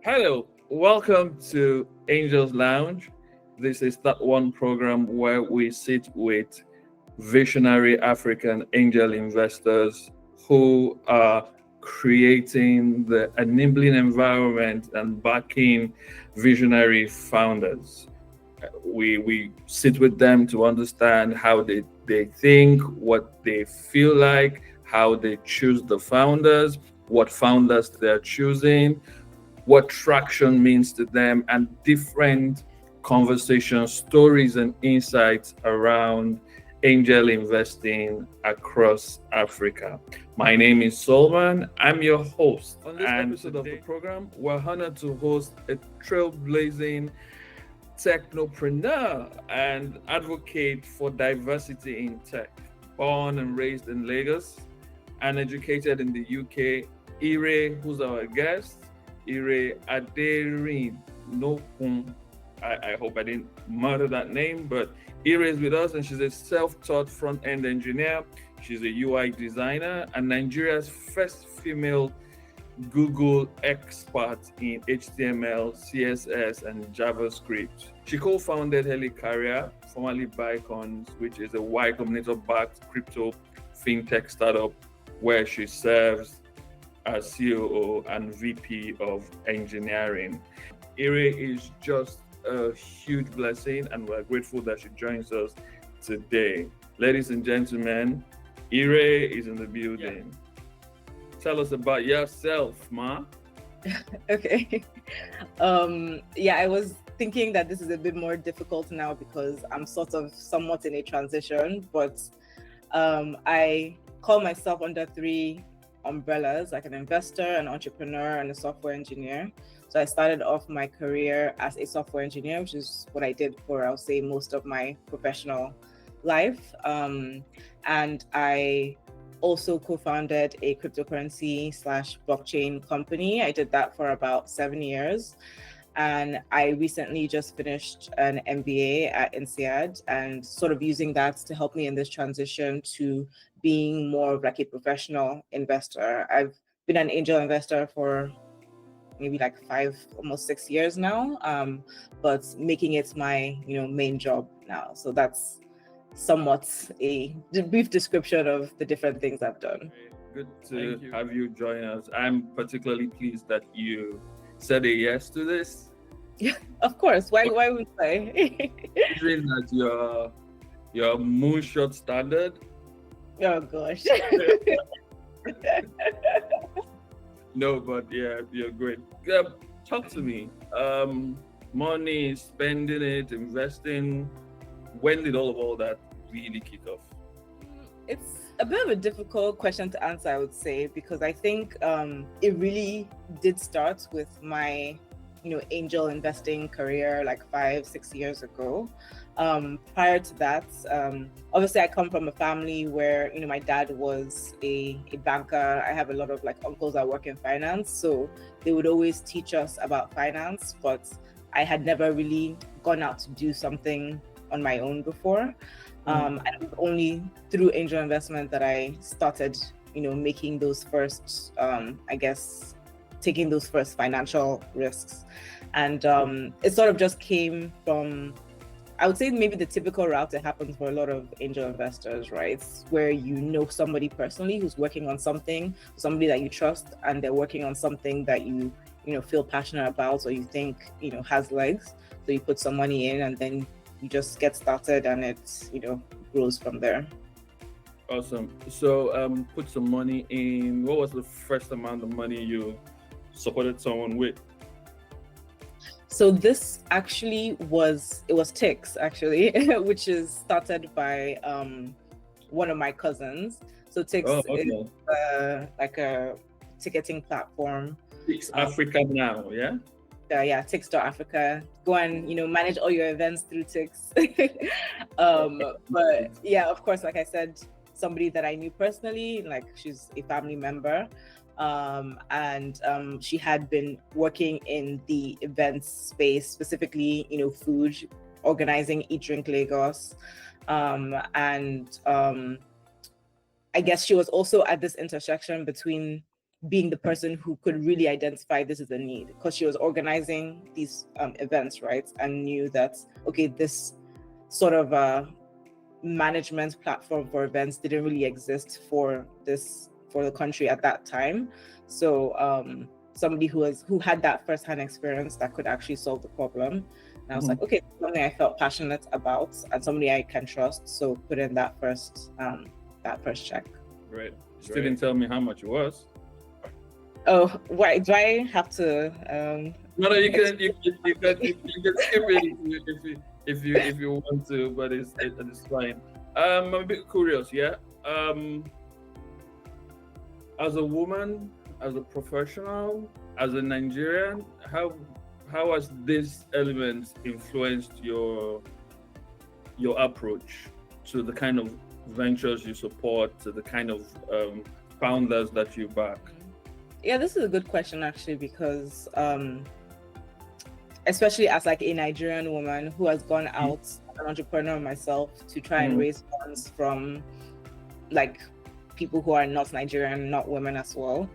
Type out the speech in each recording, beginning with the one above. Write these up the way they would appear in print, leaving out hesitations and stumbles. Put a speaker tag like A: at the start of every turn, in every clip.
A: Hello, welcome to Angels Lounge. This is that one program where we sit with visionary African angel investors who are creating the enabling environment and backing visionary founders. We sit with them to understand how they think, what they feel like, how they choose the founders, what founders they're choosing, what traction means to them, and different conversations, stories, and insights around angel investing across Africa. My name is Solman. I'm your host. On this episode of the program, we're honored to host a trailblazing technopreneur and advocate for diversity in tech. Born and raised in Lagos and educated in the UK, Ire, who's our guest, Ire Aderinokun. I hope I didn't murder that name, but Ire is with us, and she's a self-taught front-end engineer. She's a UI designer and Nigeria's first female Google expert in HTML, CSS, and JavaScript. She co-founded Helicarrier, formerly Bicons, which is a Y Combinator-backed crypto fintech startup where she serves as COO and VP of engineering. Ire is just a huge blessing, and we're grateful that she joins us today. Ladies and gentlemen, Ire is in the building. Yeah. Tell us about yourself, Ma.
B: Okay. I was thinking that this is a bit more difficult now because I'm sort of somewhat in a transition, but I call myself under three umbrellas, like an investor, an entrepreneur, and a software engineer. So I started off my career as a software engineer, which is what I did for, I'll say, most of my professional life. And I also co-founded a cryptocurrency/blockchain company. I did that for about 7 years. And I recently just finished an MBA at INSEAD and sort of using that to help me in this transition to being more of like a professional investor. I've been an angel investor for maybe like 5, almost 6 years now, but making it my main job now. So that's somewhat a brief description of the different things I've done.
A: Good to have you join us. I'm particularly pleased that you said a yes to this.
B: Yeah, of course. Why would I?
A: Considering that your moonshot standard.
B: Oh gosh.
A: No, but yeah, you're great. Talk to me. Money, spending it, investing. When did all that really kick off?
B: It's a bit of a difficult question to answer, I would say, because I think it really did start with my angel investing career like 5-6 years ago. Prior to that, obviously I come from a family where my dad was a banker. I have a lot of like uncles that work in finance, so they would always teach us about finance, but I had never really gone out to do something on my own before. And it was only through angel investment that I started making those first taking those first financial risks. And it sort of just came from, I would say, maybe the typical route that happens for a lot of angel investors, right? Where somebody personally who's working on something, somebody that you trust, and they're working on something that you feel passionate about or you think has legs. So you put some money in and then you just get started and it grows from there.
A: Awesome. So put some money in. What was the first amount of money you supported someone with?
B: So this actually was Tix actually, which is started by one of my cousins. So Tix is like a ticketing platform.
A: Tix Africa now, yeah?
B: Yeah, Tix.Africa. Go and manage all your events through Tix. But yeah, of course, like I said, somebody that I knew personally, like she's a family member. And she had been working in the events space, specifically, food, organizing Eat Drink Lagos. I guess she was also at this intersection between being the person who could really identify this is a need, because she was organizing these events, right? And knew that, okay, this sort of management platform for events didn't really exist for the country at that time. So somebody who had that firsthand experience that could actually solve the problem. And I was like, okay, something I felt passionate about and somebody I can trust. So put in that first check.
A: Right. Still didn't tell me how much it was.
B: Oh, why do I have to?
A: No, you can skip it if you want to, but it's fine. I'm a bit curious, yeah. As a woman, as a professional, as a Nigerian, how has this element influenced your approach to the kind of ventures you support, to the kind of founders that you back?
B: Yeah, this is a good question actually, because especially as like a Nigerian woman who has gone out as an entrepreneur myself to try and raise funds from like people who are not Nigerian, not women as well.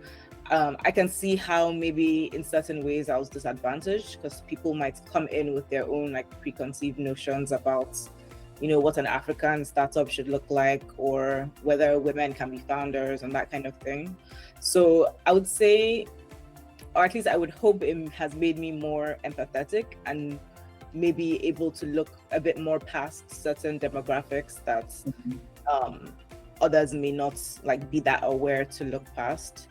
B: I can see how maybe in certain ways I was disadvantaged, because people might come in with their own like preconceived notions about, you know, what an African startup should look like, or whether women can be founders and that kind of thing. So I would say, or at least I would hope, it has made me more empathetic and maybe able to look a bit more past certain demographics that others may not like be that aware to look past.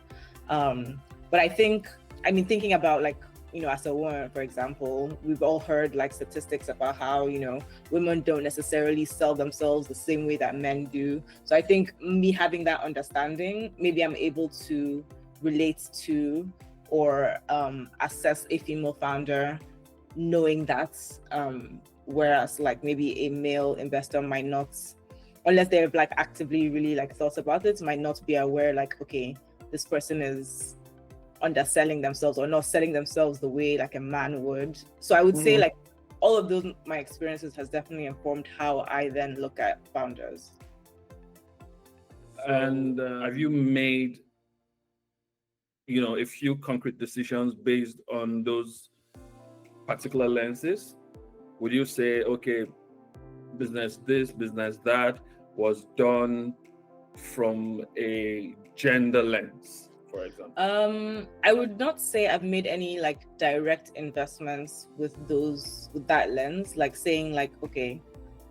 B: But I think, I mean, thinking about like, you know, as a woman, for example, we've all heard like statistics about how, you know, women don't necessarily sell themselves the same way that men do. So I think me having that understanding, maybe I'm able to relate to or assess a female founder knowing that, whereas like maybe a male investor might not, unless they've like actively really like thought about it, might not be aware like, okay, this person is underselling themselves or not selling themselves the way like a man would. So I would say like all of those, my experiences has definitely informed how I then look at founders.
A: And have you made, you know, a few concrete decisions based on those particular lenses? Would you say, okay, business this, business that was done from a gender lens, for example?
B: I would not say I've made any like direct investments with that lens, like saying like, okay,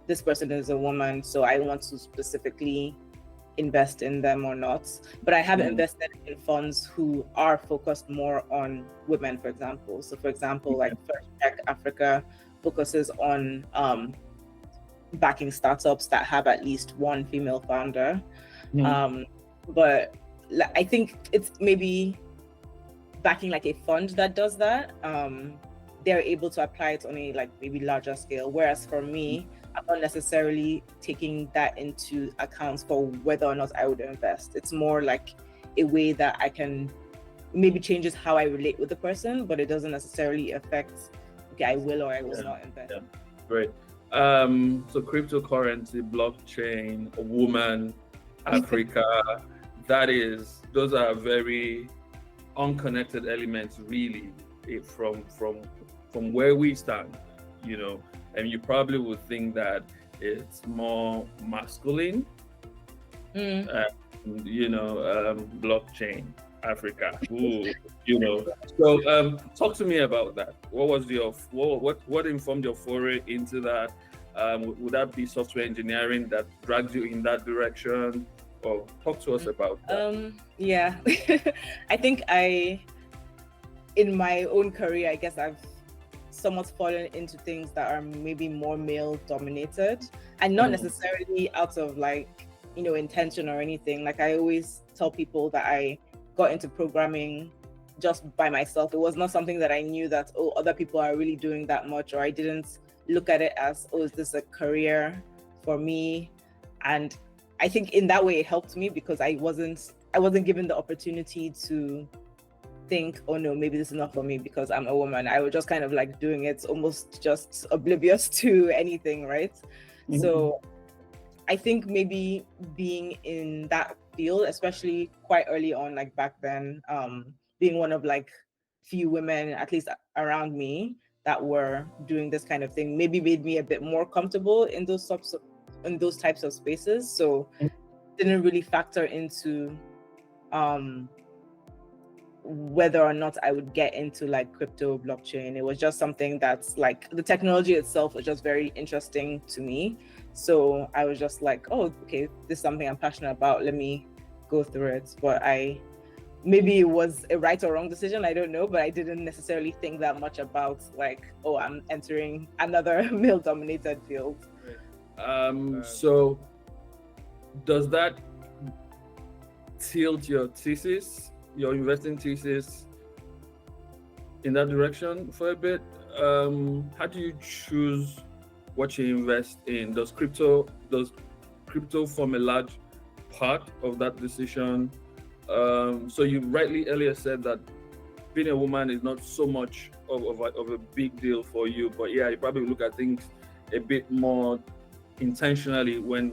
B: this person is a woman, so I want to specifically invest in them or not. But I have invested in funds who are focused more on women, for example. So for example, like First Check Africa focuses on backing startups that have at least one female founder. But I think it's maybe backing like a fund that does that. They're able to apply it on a like maybe larger scale. Whereas for me, I'm not necessarily taking that into account for whether or not I would invest. It's more like a way that I can maybe changes how I relate with the person, but it doesn't necessarily affect, okay, I will or I will not invest.
A: Yeah. Great. So cryptocurrency, blockchain, a woman, Africa, those are very unconnected elements really from where we stand, you know, and you probably would think that it's more masculine, you know, blockchain, Africa, ooh, you know. So talk to me about that. What was what informed your foray into that? Would that be software engineering that dragged you in that direction? Or talk to us about that.
B: Yeah, I think in my own career, I guess I've somewhat fallen into things that are maybe more male dominated, and not necessarily out of like, you know, intention or anything. Like I always tell people that I got into programming just by myself. It was not something that I knew that, oh, other people are really doing that much, or I didn't look at it as, oh, is this a career for me? And I think in that way it helped me, because I wasn't given the opportunity to think, oh no, maybe this is not for me because I'm a woman. I was just kind of like doing it almost just oblivious to anything, right? So I think maybe being in that field, especially quite early on, like back then, being one of like few women, at least around me, that were doing this kind of thing, maybe made me a bit more comfortable in those types of spaces. So didn't really factor into whether or not I would get into like crypto blockchain. It was just something that's like, the technology itself was just very interesting to me. So I was just like, oh, okay, this is something I'm passionate about. Let me go through it. But maybe it was a right or wrong decision, I don't know, but I didn't necessarily think that much about like, oh, I'm entering another male-dominated field.
A: So does that tilt your thesis, your investing thesis, in that direction for a bit? How do you choose what you invest in? Does crypto form a large part of that decision? So you rightly earlier said that being a woman is not so much of a big deal for you, but yeah, you probably look at things a bit more intentionally when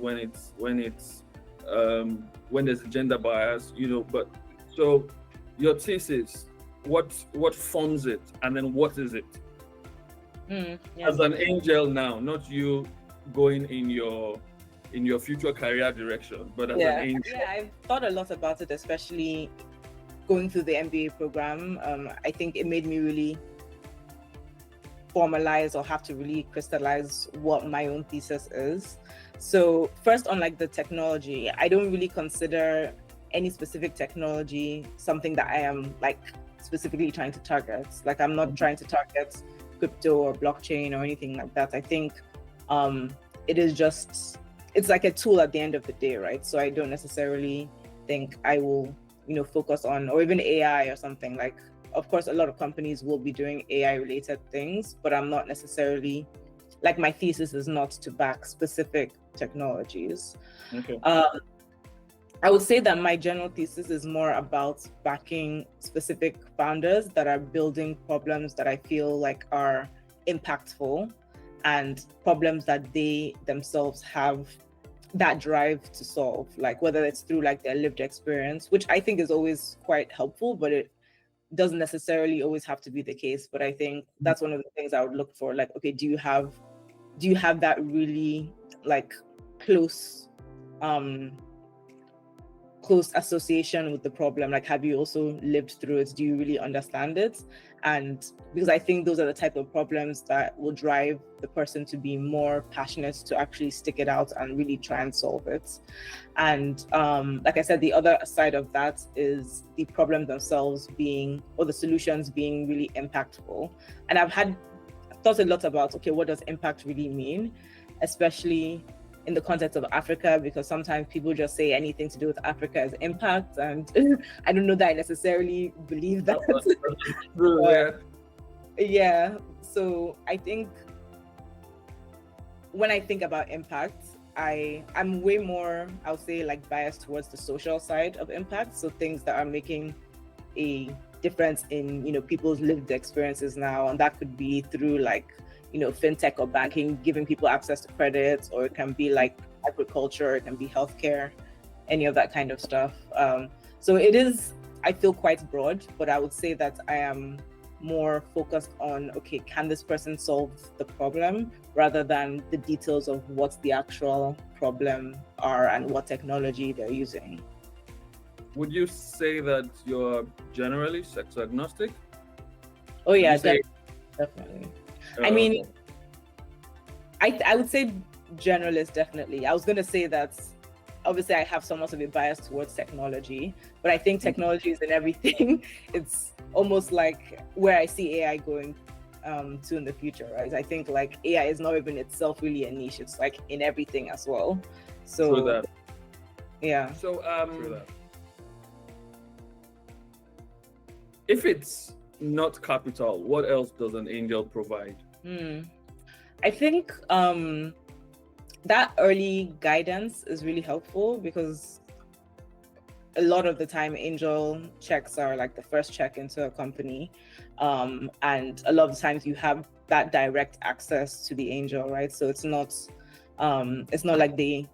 A: there's a gender bias, But so your thesis, what forms it, and then what is it?
B: Yeah.
A: As an angel now, not you going in your future career direction, but as an angel.
B: Yeah, I've thought a lot about it, especially going through the MBA program. I think it made me really formalize or have to really crystallize what my own thesis is. So first, on like the technology, I don't really consider any specific technology something that I am like specifically trying to target. Like, I'm not trying to target crypto or blockchain or anything like that. I think it's like a tool at the end of the day, right? So I don't necessarily think I will, focus on, or even AI or something. Like, of course, a lot of companies will be doing AI related things, but I'm not necessarily, like, my thesis is not to back specific technologies.
A: Okay.
B: I would say that my general thesis is more about backing specific founders that are building problems that I feel like are impactful, and problems that they themselves have that drive to solve, like whether it's through like their lived experience, which I think is always quite helpful, but it doesn't necessarily always have to be the case. But I think that's one of the things I would look for. Like, okay, do you have that really like close association with the problem? Like, have you also lived through it? Do you really understand it? And because I think those are the type of problems that will drive the person to be more passionate to actually stick it out and really try and solve it. And like I said, the other side of that is the problem themselves being, or the solutions being, really impactful. And I've thought a lot about, okay, what does impact really mean, especially in the context of Africa, because sometimes people just say anything to do with Africa is impact, and I don't know that I necessarily believe that. Yeah. So I think when I think about impact, I'm way more, I would say, like, biased towards the social side of impact. So things that are making a difference in, people's lived experiences now, and that could be through like, fintech or banking, giving people access to credit, or it can be like agriculture, it can be healthcare, any of that kind of stuff. So it is, I feel, quite broad, but I would say that I am more focused on, okay, can this person solve the problem, rather than the details of what the actual problem are and what technology they're using.
A: Would you say that you're generally sex agnostic?
B: Oh yeah, definitely. I mean, I would say generalist, definitely. I was going to say that obviously I have somewhat of a bias towards technology, but I think technology is in everything. It's almost like where I see AI going to in the future, right? I think like AI is not even itself really a niche. It's like in everything as well. So
A: True that.
B: Yeah.
A: So if it's not capital, what else does an angel provide?
B: I think that early guidance is really helpful, because a lot of the time angel checks are like the first check into a company, and a lot of the times you have that direct access to the angel, right? So it's not like they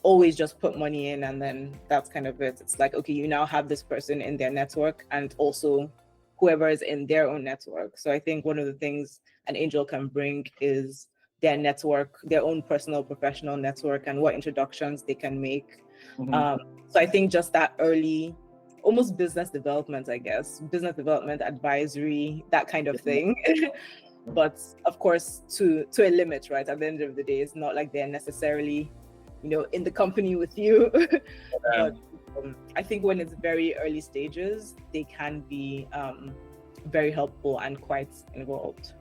B: always just put money in and then that's kind of it. It's like, okay, you now have this person in their network and also whoever is in their own network. So I think one of the things an angel can bring is their network, their own personal professional network, and what introductions they can make. So I think just that early, almost business development, I guess, business development, advisory, that kind of thing. But of course, to a limit, right? At the end of the day, it's not like they're necessarily, in the company with you. But I think when it's very early stages, they can be very helpful and quite involved.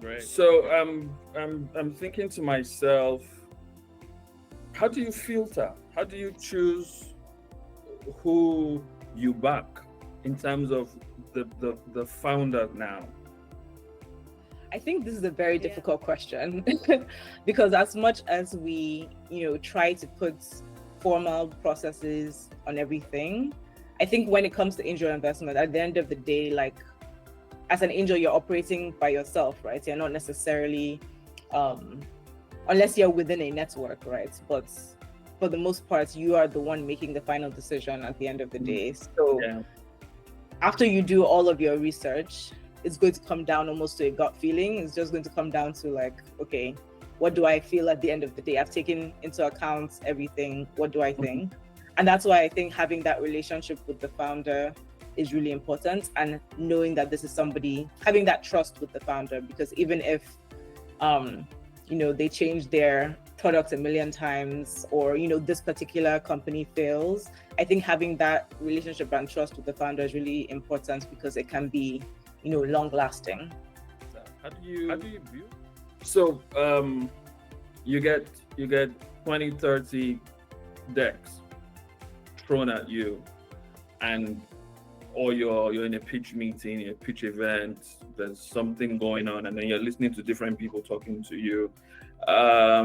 A: Great. So I'm thinking to myself, how do you filter? How do you choose who you back in terms of the founder now?
B: I think this is a very difficult question because as much as we, try to put formal processes on everything, I think when it comes to angel investment, at the end of the day, like as an angel, you're operating by yourself, right? You're not necessarily, unless you're within a network, right? But for the most part, you are the one making the final decision at the end of the day. So after you do all of your research, it's going to come down almost to a gut feeling. It's just going to come down to like, okay, what do I feel at the end of the day? I've taken into account everything. What do I think? And that's why I think having that relationship with the founder is really important, and knowing that this is somebody, having that trust with the founder, because even if, they change their product a million times, or, this particular company fails, I think having that relationship and trust with the founder is really important because it can be, long lasting.
A: How do you view? So you get 20, 30 decks thrown at you, or you're in a pitch meeting, a pitch event, there's something going on, and then you're listening to different people talking to you. How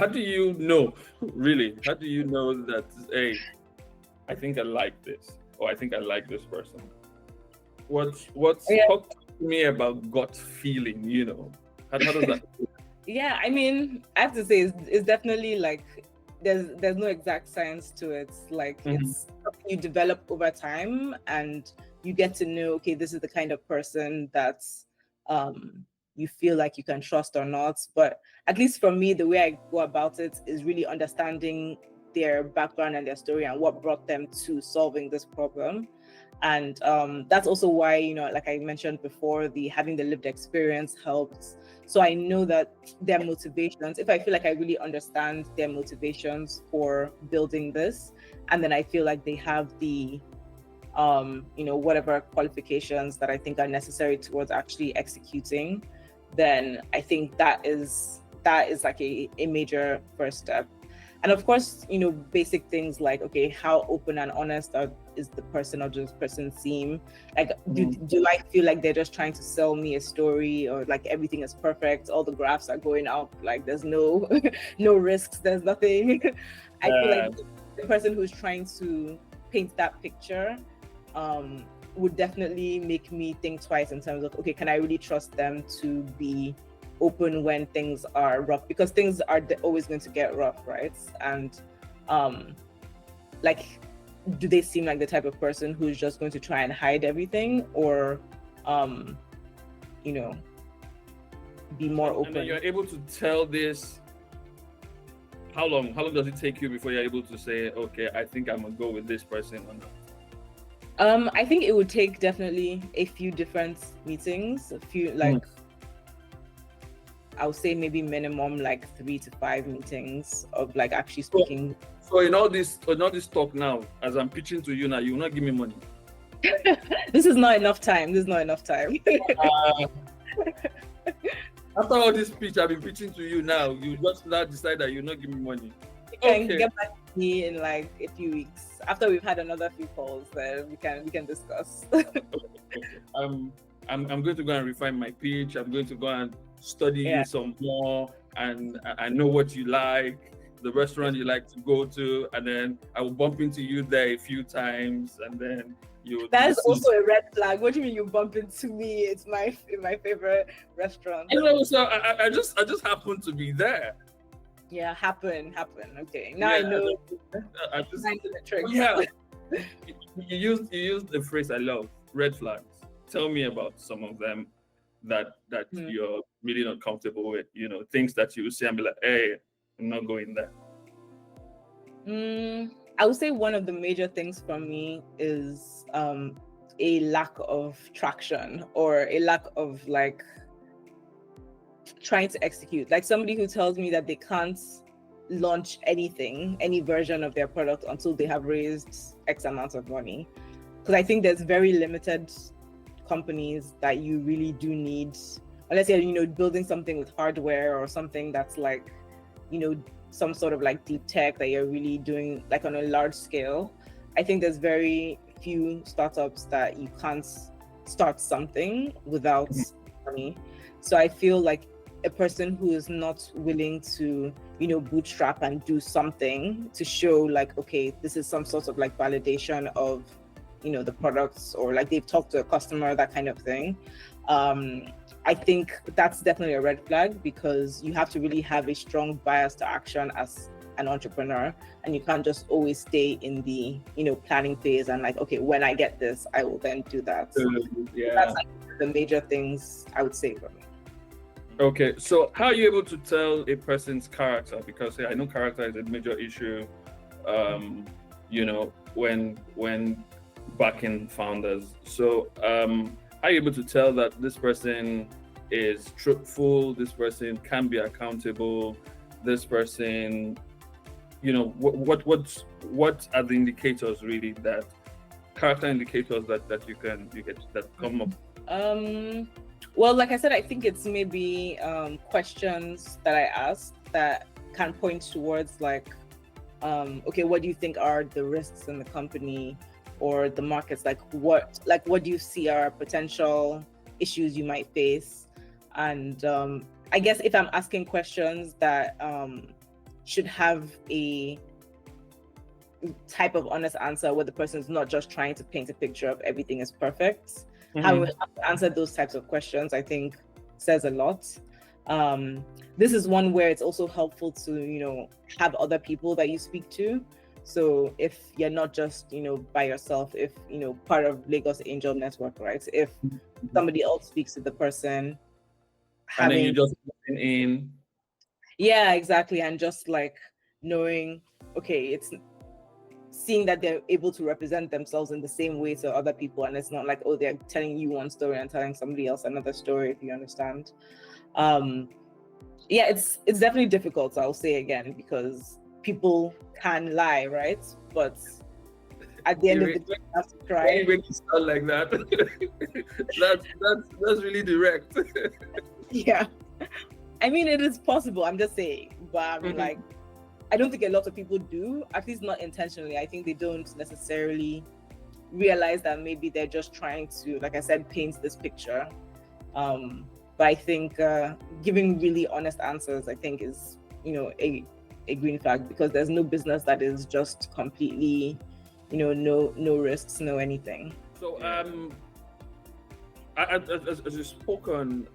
A: do you know, really? How do you know that, hey, I think I like this, or I think I like this person? Talk to me about gut feeling, How does that feel?
B: Yeah, I mean, I have to say it's definitely like there's no exact science to it. Like it's something you develop over time, and you get to know, okay, this is the kind of person that you feel like you can trust or not. But at least for me, the way I go about it is really understanding their background and their story and what brought them to solving this problem. And that's also why, like I mentioned before, having the lived experience helps. So I know that their motivations, if I feel like I really understand their motivations for building this, and then I feel like they have the, whatever qualifications that I think are necessary towards actually executing, then I think that is like a major first step. And of course, basic things like, okay, how open and honest is the person, or does this person seem? Like, do I feel like they're just trying to sell me a story, or like everything is perfect, all the graphs are going up, like there's no no risks, there's nothing. I feel like the person who's trying to paint that picture would definitely make me think twice in terms of, okay, can I really trust them to be open when things are rough, because things are always going to get rough, right? And like, do they seem like the type of person who's just going to try and hide everything, or be more open?
A: And then you're able to tell this. How long does it take you before you're able to say, okay, I think I'm gonna go with this person or not?
B: I think it would take definitely a few different meetings, I would say maybe minimum like 3 to 5 meetings of like actually speaking.
A: So in all this talk now, as I'm pitching to you now, you will not give me money.
B: This is not enough time.
A: After all this pitch I've been pitching to you now, you just now decide that you'll not give me money.
B: You can get back to me in like a few weeks after we've had another few calls. Then we can discuss.
A: Okay. I'm going to go and refine my pitch. I'm going to go and study you some more, and I know what you like, the restaurant you like to go to, and then I will bump into you there a few times, and then
B: That's also a red flag. What do you mean you bump into me? It's my favorite restaurant.
A: So I just happen to be there.
B: Yeah, happen. Okay, now I
A: Yeah,
B: know.
A: I just,
B: I know the tricks.
A: yeah. You used the phrase I love, red flags. Tell me about some of them that
B: Hmm.
A: you're really not comfortable with. Things that you say and be like, hey, I'm not going there.
B: I would say one of the major things for me is a lack of traction, or a lack of like trying to execute. Like somebody who tells me that they can't launch anything, any version of their product until they have raised X amount of money. Because I think there's very limited companies that you really do need, unless you're building something with hardware or something that's like some sort of like deep tech that you're really doing like on a large scale. I think there's very few startups that you can't start something without money. So I feel like a person who is not willing to bootstrap and do something to show like, okay, this is some sort of like validation of the products, or like they've talked to a customer, that kind of thing. I think that's definitely a red flag, because you have to really have a strong bias to action as an entrepreneur, and you can't just always stay in the planning phase and like, okay, when I get this, I will then do that.
A: Yeah.
B: That's like the major things I would say for me.
A: Okay, so how are you able to tell a person's character? Because I know character is a major issue, when backing founders. So how are you able to tell that this person is truthful, this person can be accountable, this person, what are the indicators really, that character indicators that you get that come up?
B: Well, like I said, I think it's maybe questions that I ask that can point towards like, okay, what do you think are the risks in the company or the markets? Like what do you see are potential issues you might face? And I guess if I'm asking questions that should have a type of honest answer, where the person is not just trying to paint a picture of everything is perfect, how we have to answer those types of questions, I think says a lot. This is one where it's also helpful to have other people that you speak to. So if you're not just by yourself, if part of Lagos Angel Network, right? If somebody else speaks to the person,
A: and then you just listen in.
B: Yeah, exactly. And just like knowing, okay, it's seeing that they're able to represent themselves in the same way to other people, and it's not like, oh, they're telling you one story and telling somebody else another story, if you understand. Yeah, it's definitely difficult, I'll say again, because people can lie, right? But at the end of the day, you have to try.
A: You make it sound like that. that's really direct.
B: Yeah, I mean, it is possible, I'm just saying, but I'm like, I don't think a lot of people do, at least not intentionally. I think they don't necessarily realize that maybe they're just trying to, like I said, paint this picture. But I think giving really honest answers, I think, is a green flag, because there's no business that is just completely, no risks, no anything.
A: So as you spoke on,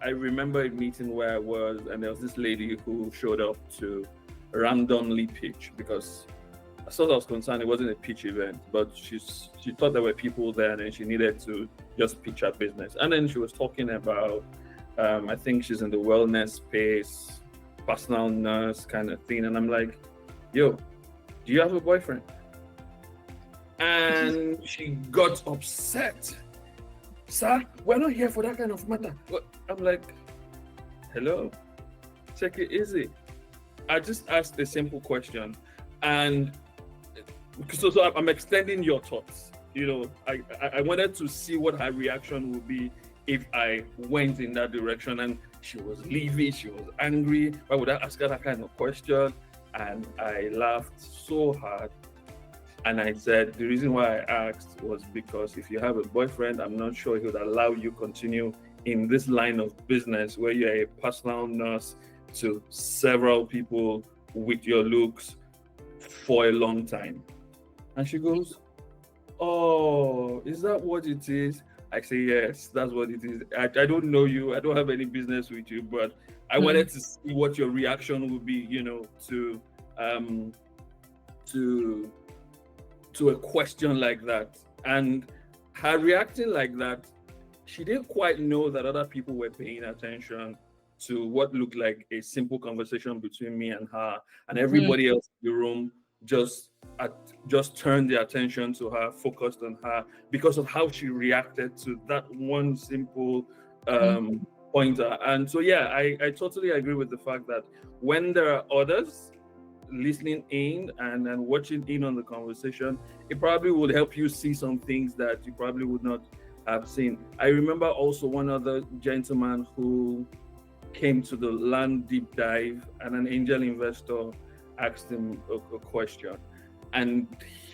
A: I remember a meeting where I was, and there was this lady who showed up to randomly pitch, because as far as I was concerned, it wasn't a pitch event, but she thought there were people there, and then she needed to just pitch her business. And then she was talking about, I think she's in the wellness space, personal nurse kind of thing. And I'm like, yo, do you have a boyfriend? And she got upset. Sir, we're not here for that kind of matter. I'm like, hello, take it easy. I just asked a simple question, and so I'm extending your thoughts. I wanted to see what her reaction would be if I went in that direction. And she was livid, she was angry. Why would I ask her that kind of question? And I laughed so hard. And I said, the reason why I asked was because if you have a boyfriend, I'm not sure he would allow you continue in this line of business where you're a personal nurse to several people with your looks for a long time. And she goes, oh, is that what it is? I say, yes, that's what it is. I don't know you. I don't have any business with you, but I wanted to see what your reaction would be, to a question like that. And her reacting like that, she didn't quite know that other people were paying attention to what looked like a simple conversation between me and her, and everybody else in the room just turned their attention to her, focused on her because of how she reacted to that one simple pointer. And so, yeah, I totally agree with the fact that when there are others listening in and watching in on the conversation, it probably would help you see some things that you probably would not have seen. I remember also one other gentleman who came to the land deep dive, and an angel investor asked him a question, and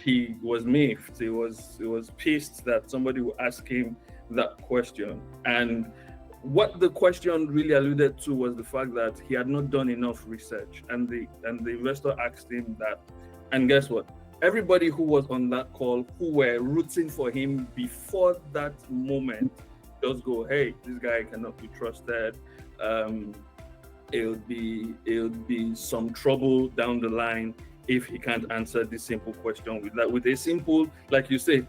A: he was miffed. He was pissed that somebody would ask him that question. And what the question really alluded to was the fact that he had not done enough research, and the investor asked him that. And guess what? Everybody who was on that call, who were rooting for him before that moment, just go, hey, this guy cannot be trusted. It'll be some trouble down the line if he can't answer this simple question with a simple, like you say,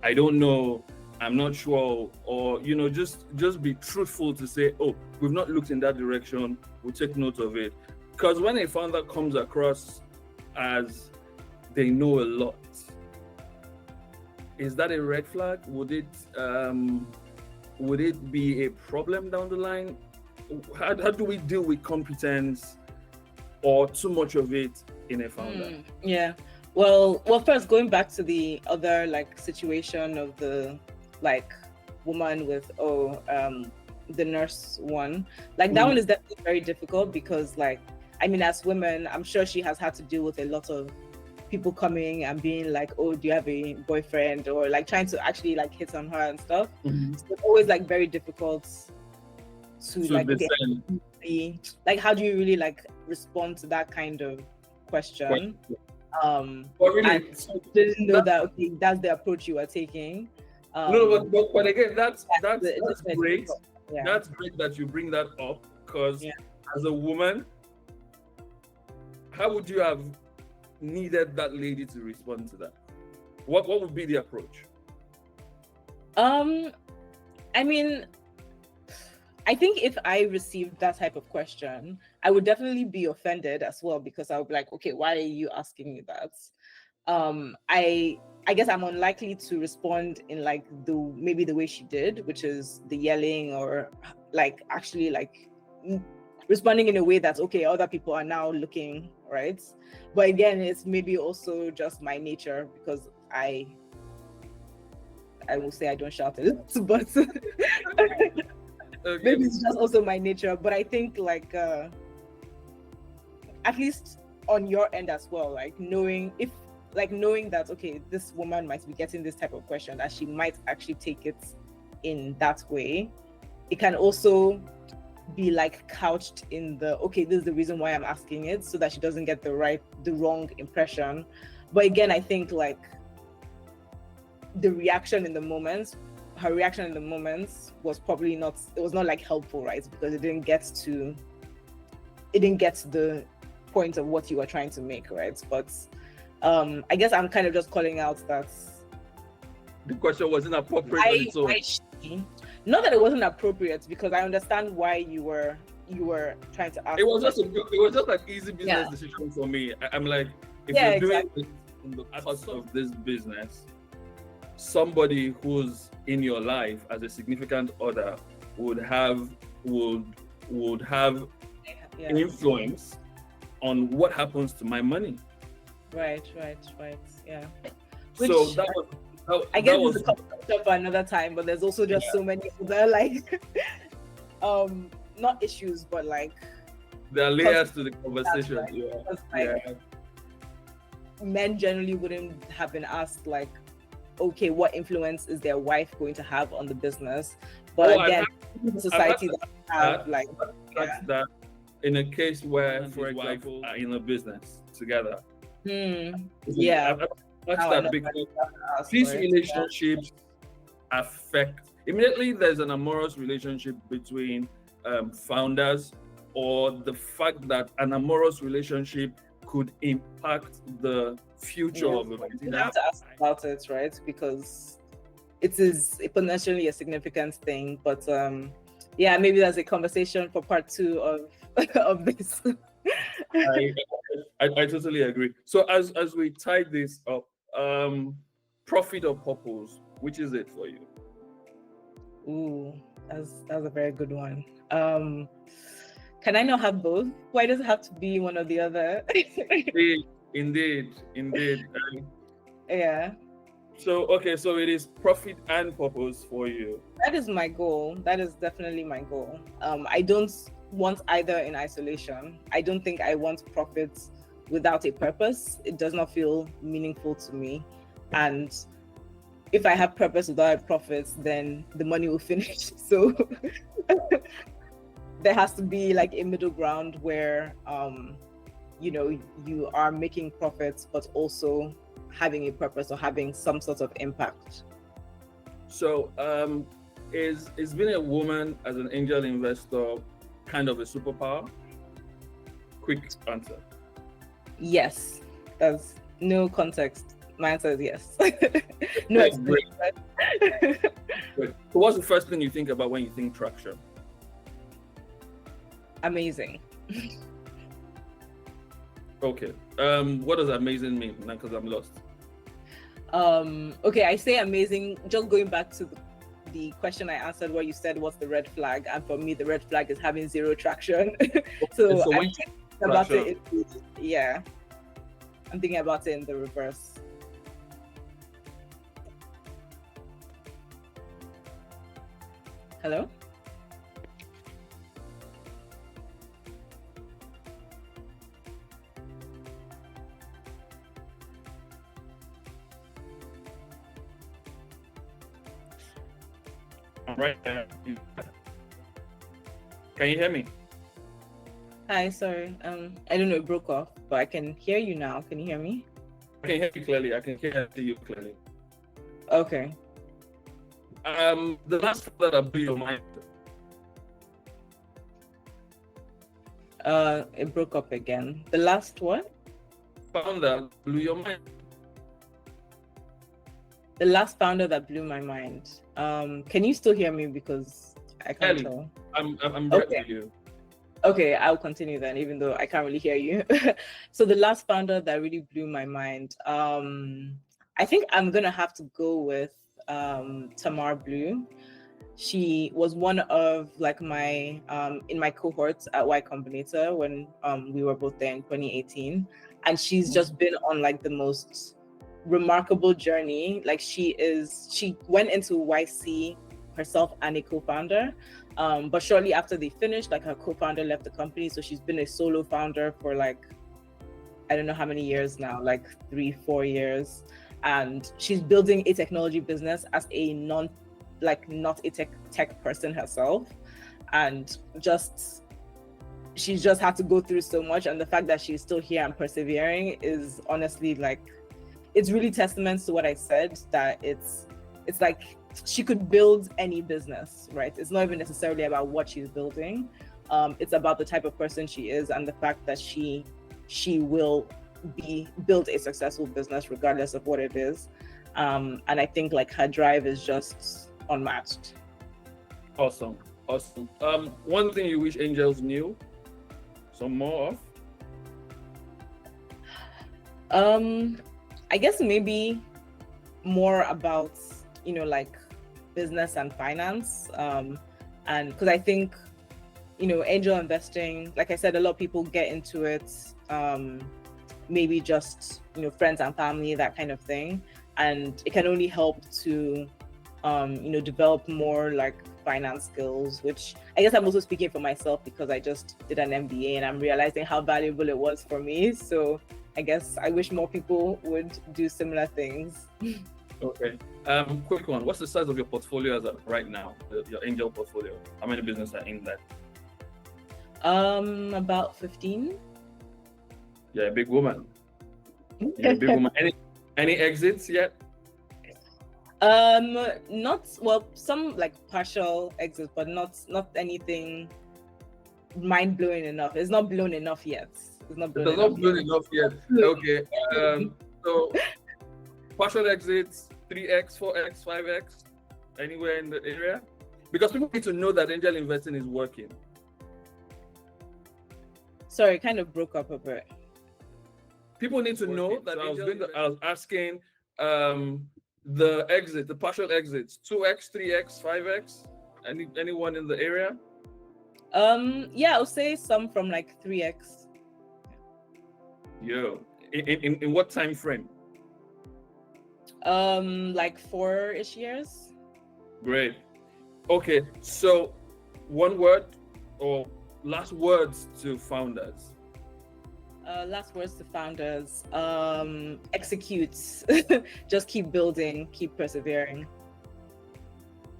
A: I don't know, I'm not sure, or just be truthful to say, oh, we've not looked in that direction, we'll take note of it. Because when a founder comes across as they know a lot, is that a red flag? Would it be a problem down the line? How do we deal with competence or too much of it in a founder?
B: Yeah. Well, first, going back to the other situation of the woman with the nurse one, that one is definitely very difficult because as women, I'm sure she has had to deal with a lot of people coming and being like, oh, do you have a boyfriend, or trying to actually hit on her and stuff. So it's always very difficult to how do you really respond to that kind of question?
A: Really,
B: didn't know that that's the approach you are taking.
A: But again, that's great.
B: Yeah.
A: That's great that you bring that up, because as a woman, how would you have needed that lady to respond to that? What would be the approach?
B: I think if I received that type of question, I would definitely be offended as well, because I would be like, okay, why are you asking me that? I guess I'm unlikely to respond in maybe the way she did, which is the yelling, or actually responding in a way that's okay, other people are now looking, right? But again, it's maybe also just my nature, because I will say I don't shout a lot, but
A: Okay.
B: maybe it's just also my nature. But I think at least on your end as well, knowing that okay, this woman might be getting this type of question, that she might actually take it in that way. It can also be couched in the, okay, this is the reason why I'm asking it, so that she doesn't get the wrong impression. But again, I think the reaction in the moment, her reaction in the moment was probably not, it was not helpful, right? Because it didn't get to the point of what you were trying to make, right? But I guess I'm kind of just calling out that
A: the question wasn't appropriate on its own.
B: Not that it wasn't appropriate, because I understand why you were trying to ask.
A: It was just an easy business decision for me. I'm like, if you're doing it in the course of this business, somebody who's in your life as a significant other would have an influence on what happens to my money.
B: Right. Yeah.
A: So that was.
B: I guess it's a conversation for another time, but there's also just so many other not issues, but
A: there are layers to the conversation.
B: Men generally wouldn't have been asked okay, what influence is their wife going to have on the business? But again, in society
A: that in a case where, for example, are in a business together.
B: Yeah.
A: That's that big thing. These relationships affect, immediately there's an amorous relationship between founders, or the fact that an amorous relationship could impact the future of the
B: You have to ask about it, right? Because it is potentially a significant thing. But yeah, maybe that's a conversation for part 2 of this.
A: I totally agree. So as we tie this up, profit or purpose, which is it for you?
B: Ooh, that's a very good one. Can I not have both? Why does it have to be one or the other?
A: Indeed.
B: Yeah.
A: So okay, so it is profit and purpose for you.
B: That is my goal. That is definitely my goal. I don't want either in isolation. I don't think I want profits without a purpose. It does not feel meaningful to me. And if I have purpose without profits, then the money will finish. So there has to be like a middle ground where you are making profits but also having a purpose or having some sort of impact.
A: So is being a woman as an angel investor kind of a superpower? Quick answer.
B: Yes. There's no context. My answer is yes. No explanation.
A: Great. So what's the first thing you think about when you think traction?
B: Amazing.
A: Okay. What does amazing mean? Because I'm lost.
B: Okay, I say amazing. Just going back to the question I answered where you said what's the red flag, and for me the red flag is having zero traction. So I'm thinking about it. Yeah, I'm thinking about it in the reverse. Hello?
A: Right there. Can you hear me?
B: Hi, sorry. I don't know, it broke off, but I can hear you now. Can you hear me?
A: I can hear you clearly. I can hear you clearly.
B: Okay.
A: The last one that blew your mind.
B: It broke up again. The last one?
A: Founder blew your mind.
B: The last founder that blew my mind. Can you still hear me? Because I can't tell.
A: I'm right with you.
B: Okay, I'll continue then, even though I can't really hear you. So the last founder that really blew my mind, I think I'm gonna have to go with Tamar Blue. She was one of like my in my cohorts at Y Combinator when we were both there in 2018, and she's just been on like the most remarkable journey. Like she went into YC herself and a co-founder, but shortly after they finished, like her co-founder left the company, so she's been a solo founder for like I don't know how many years now, like 3-4 years, and she's building a technology business as a not a tech person herself, and she's just had to go through so much, and the fact that she's still here and persevering is honestly like, it's really testament to what I said, that it's like she could build any business, right? It's not even necessarily about what she's building. It's about the type of person she is and the fact that she will build a successful business regardless of what it is. And I think like her drive is just unmatched.
A: Awesome. One thing you wish angels knew some more of?
B: I guess maybe more about, like business and finance. And because I think, angel investing, like I said, a lot of people get into it, maybe just, friends and family, that kind of thing. And it can only help to, develop more like finance skills, which I guess I'm also speaking for myself because I just did an MBA and I'm realizing how valuable it was for me. So I guess I wish more people would do similar things.
A: Okay. Quick one. What's the size of your portfolio as of right now? Your angel portfolio. How many businesses are in that?
B: About 15.
A: Yeah, a big woman. Any exits yet?
B: Not well, some like partial exits, but not anything mind blowing enough. It's not blown enough yet. It's not blown
A: enough yet. Okay. So partial exits, 3x, 4x, 5x, anywhere in the area, because people need to know that angel investing is working.
B: Sorry, it kind of broke up a bit.
A: People need to know that I was asking the exit, the partial exits, 2x, 3x, 5x, anyone in the area?
B: Yeah, I'll say some from like 3x.
A: Yo, in what time frame?
B: Like 4-ish years.
A: Great. Okay, so one word or last words to founders.
B: Last words to founders. Execute. Just keep building, keep persevering.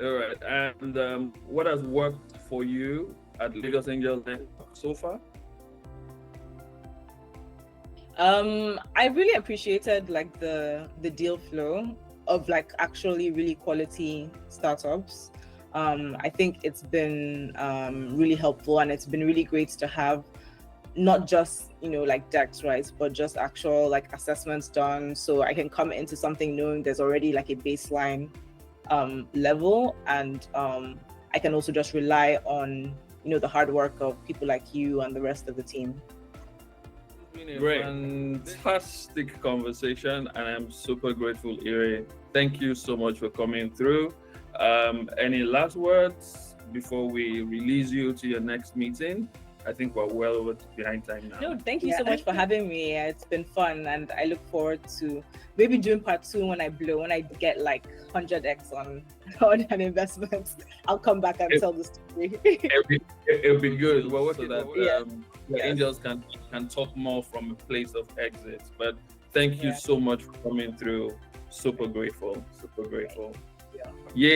A: All right. And what has worked for you at Lagos Angels so far?
B: I really appreciated like the deal flow of like actually really quality startups. I think it's been really helpful, and it's been really great to have not just, you know, like decks, right, but just actual like assessments done, so I can come into something knowing there's already like a baseline level, and I can also just rely on, you know, the hard work of people like you and the rest of the team.
A: Great, fantastic conversation, and I'm super grateful, Ire. Thank you so much for coming through. Any last words before we release you to your next meeting? I think we're well over behind time now.
B: No, thank you so much for having me. It's been fun, and I look forward to maybe doing part 2 when I get like 100x on an investment. I'll come back and tell the story.
A: It'll be good. We're working so that the angels can talk more from a place of exit. But thank you so much for coming through. Super grateful. Super grateful. Yay!